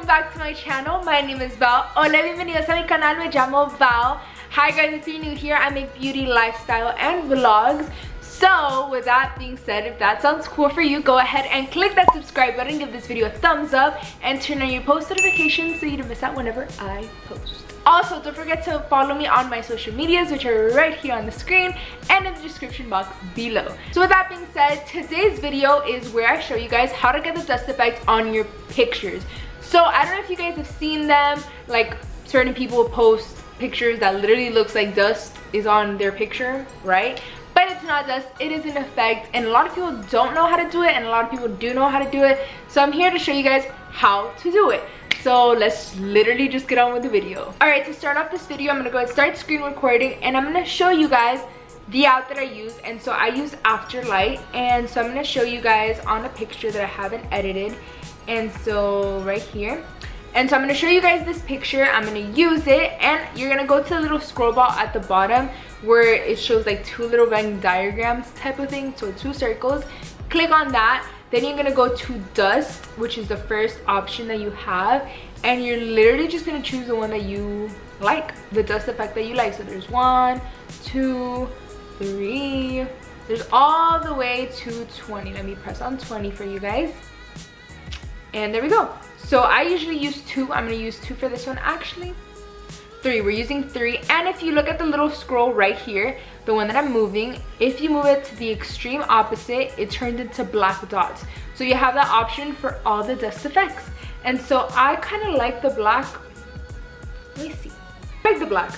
back to my channel. My name is Val. Hola, bienvenidos a mi canal. Me llamo Val. Hi guys, if you're new here, I make beauty, lifestyle, and vlogs. So with that being said, if that sounds cool for you, go ahead and click that subscribe button, give this video a thumbs up, and turn on your post notifications so you don't miss out whenever I post. Also, don't forget to follow me on my social medias, which are right here on the screen and in the description box below. So with that being said, today's video is where I show you guys how to get the dust effect on your pictures. So I don't know if you guys have seen them, like certain people post pictures that literally looks like dust is on their picture, right? But it's not dust, it is an effect, and a lot of people don't know how to do it and a lot of people do know how to do it. So I'm here to show you guys how to do it. So let's literally just get on with the video. Alright, to start off this video, I'm gonna go and start screen recording, and I'm gonna show you guys the app that I use. And so I use Afterlight, and so I'm gonna show you guys on a picture that I haven't edited. And so right here, and so I'm going to show you guys this picture. I'm going to use it, and you're going to go to the little scroll bar at the bottom where it shows like two little Venn diagrams type of thing, so two circles. Click on that, then you're going to go to dust, which is the first option that you have, and you're literally just going to choose the one that you like, the dust effect that you like. So there's 1, 2, 3, there's all the way to 20. Let me press on 20 for you guys. And there we go. So I usually use 2. I'm going to use 2 for this one. Actually 3. We're using 3. And if you look at the little scroll right here, the one that I'm moving, if you move it to the extreme opposite, it turns into black dots. So you have that option for all the dust effects. And so I kind of like the black. Let me see. I like the black.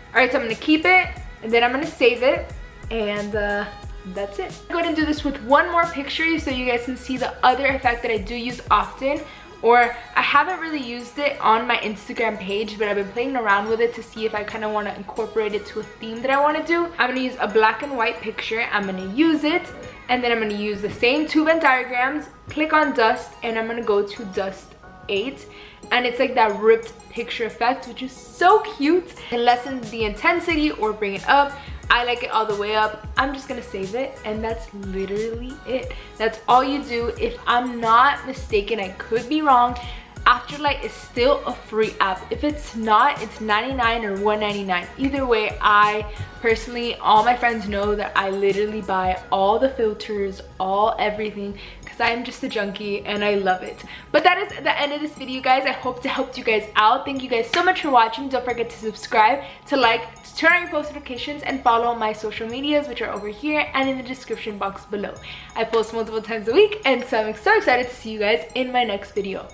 Alright, so I'm going to keep it, and then I'm going to save it, and that's it. I'm going to do this with one more picture so you guys can see the other effect that I do use often, or I haven't really used it on my Instagram page, but I've been playing around with it to see if I kind of want to incorporate it to a theme that I want to do. I'm going to use a black and white picture. I'm going to use it, and then I'm going to use the same 2 Venn diagrams, click on dust, and I'm going to go to dust 8, and it's like that ripped picture effect, which is so cute. It lessens the intensity or bring it up. I like it all the way up. I'm just gonna save it, and that's literally it. That's all you do. If I'm not mistaken, I could be wrong, Afterlight is still a free app. If it's not, it's $99 or $199. Either way, I personally, all my friends know that I literally buy all the filters, everything, because I'm just a junkie and I love it. But that is the end of this video, guys. I hope to help you guys out. Thank you guys so much for watching. Don't forget to subscribe, to like, to turn on your post notifications, and follow my social medias, which are over here and in the description box below. I post multiple times a week, and so I'm so excited to see you guys in my next video.